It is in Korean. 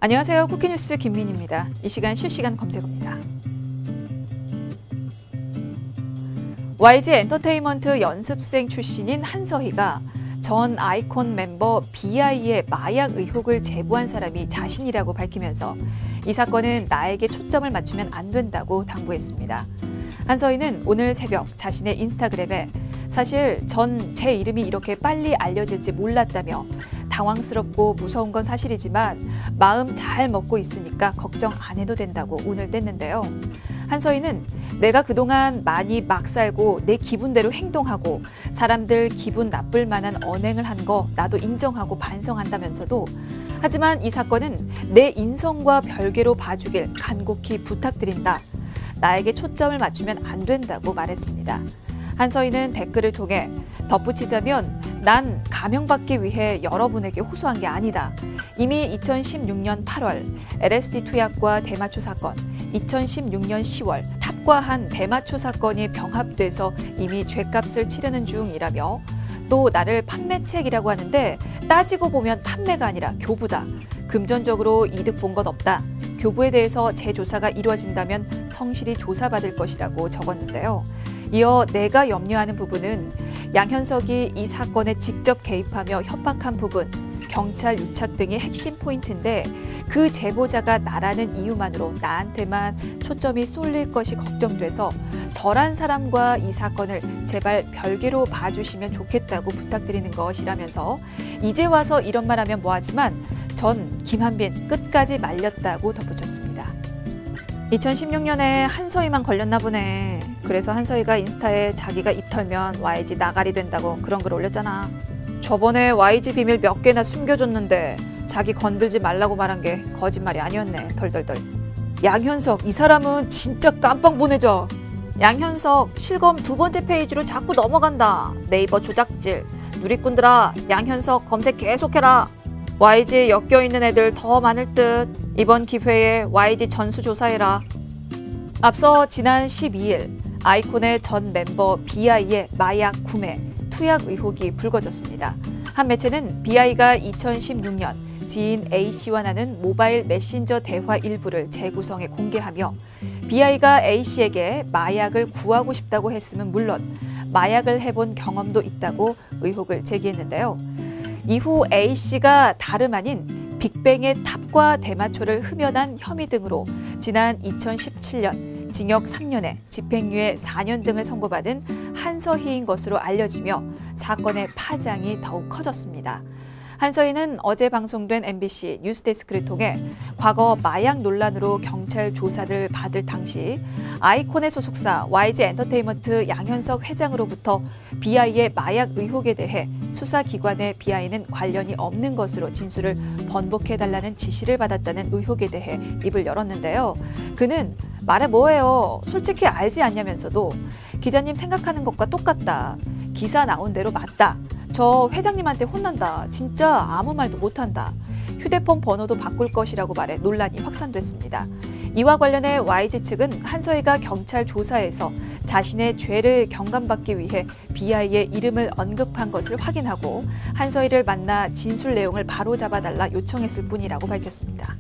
안녕하세요. 쿠키뉴스 김민희입니다. 이 시간 실시간 검색어입니다. YG 엔터테인먼트 연습생 출신인 한서희가 전 아이콘 멤버 BI의 마약 의혹을 제보한 사람이 자신이라고 밝히면서 이 사건은 나에게 초점을 맞추면 안 된다고 당부했습니다. 한서희는 오늘 새벽 자신의 인스타그램에 사실 전 제 이름이 이렇게 빨리 알려질지 몰랐다며 당황스럽고 무서운 건 사실이지만 마음 잘 먹고 있으니까 걱정 안 해도 된다고 운을 뗐는데요. 한서희는 내가 그동안 많이 막 살고 내 기분대로 행동하고 사람들 기분 나쁠 만한 언행을 한 거 나도 인정하고 반성한다면서도 하지만 이 사건은 내 인성과 별개로 봐주길 간곡히 부탁드린다. 나에게 초점을 맞추면 안 된다고 말했습니다. 한서희는 댓글을 통해 덧붙이자면 난 감형받기 위해 여러분에게 호소한 게 아니다. 이미 2016년 8월 LSD 투약과 대마초 사건, 2016년 10월 탑과한 대마초 사건이 병합돼서 이미 죗값을 치르는 중이라며 또 나를 판매책이라고 하는데 따지고 보면 판매가 아니라 교부다. 금전적으로 이득 본 것 없다. 교부에 대해서 재조사가 이루어진다면 성실히 조사받을 것이라고 적었는데요. 이어 내가 염려하는 부분은 양현석이 이 사건에 직접 개입하며 협박한 부분, 경찰 유착 등이 핵심 포인트인데 그 제보자가 나라는 이유만으로 나한테만 초점이 쏠릴 것이 걱정돼서 저란 사람과 이 사건을 제발 별개로 봐주시면 좋겠다고 부탁드리는 것이라면서 이제 와서 이런 말 하면 뭐하지만 전 김한빈 끝까지 말렸다고 덧붙였습니다. 2016년에 한서희만 걸렸나 보네. 그래서 한서희가 인스타에 자기가 입 털면 YG 나가리 된다고 그런 글 올렸잖아. 저번에 YG 비밀 몇 개나 숨겨줬는데 자기 건들지 말라고 말한 게 거짓말이 아니었네. 덜덜덜. 양현석, 이 사람은 진짜 깜빵 보내줘. 양현석, 실검 2번째 페이지로 자꾸 넘어간다. 네이버 조작질. 누리꾼들아, 양현석 검색 계속해라. YG에 엮여있는 애들 더 많을 듯. 이번 기회에 YG 전수조사해라. 앞서 지난 12일 아이콘의 전 멤버 BI의 마약 구매, 투약 의혹이 불거졌습니다. 한 매체는 BI가 2016년 지인 A씨와 나눈 모바일 메신저 대화 일부를 재구성해 공개하며 BI가 A씨에게 마약을 구하고 싶다고 했음은 물론 마약을 해본 경험도 있다고 의혹을 제기했는데요. 이후 A씨가 다름 아닌 빅뱅의 탑과 대마초를 흡연한 혐의 등으로 지난 2017년 징역 3년에 집행유예 4년 등을 선고받은 한서희인 것으로 알려지며 사건의 파장이 더욱 커졌습니다. 한서희는 어제 방송된 MBC 뉴스데스크를 통해 과거 마약 논란으로 경찰 조사를 받을 당시 아이콘의 소속사 YG 엔터테인먼트 양현석 회장으로부터 BI의 마약 의혹에 대해 수사기관의 BI는 관련이 없는 것으로 진술을 번복해달라는 지시를 받았다는 의혹에 대해 입을 열었는데요. 그는 말해 뭐해요. 솔직히 알지 않냐면서도 기자님 생각하는 것과 똑같다. 기사 나온 대로 맞다. 저 회장님한테 혼난다. 진짜 아무 말도 못한다. 휴대폰 번호도 바꿀 것이라고 말해 논란이 확산됐습니다. 이와 관련해 YG 측은 한서희가 경찰 조사에서 자신의 죄를 경감받기 위해 BI의 이름을 언급한 것을 확인하고 한서희를 만나 진술 내용을 바로잡아달라 요청했을 뿐이라고 밝혔습니다.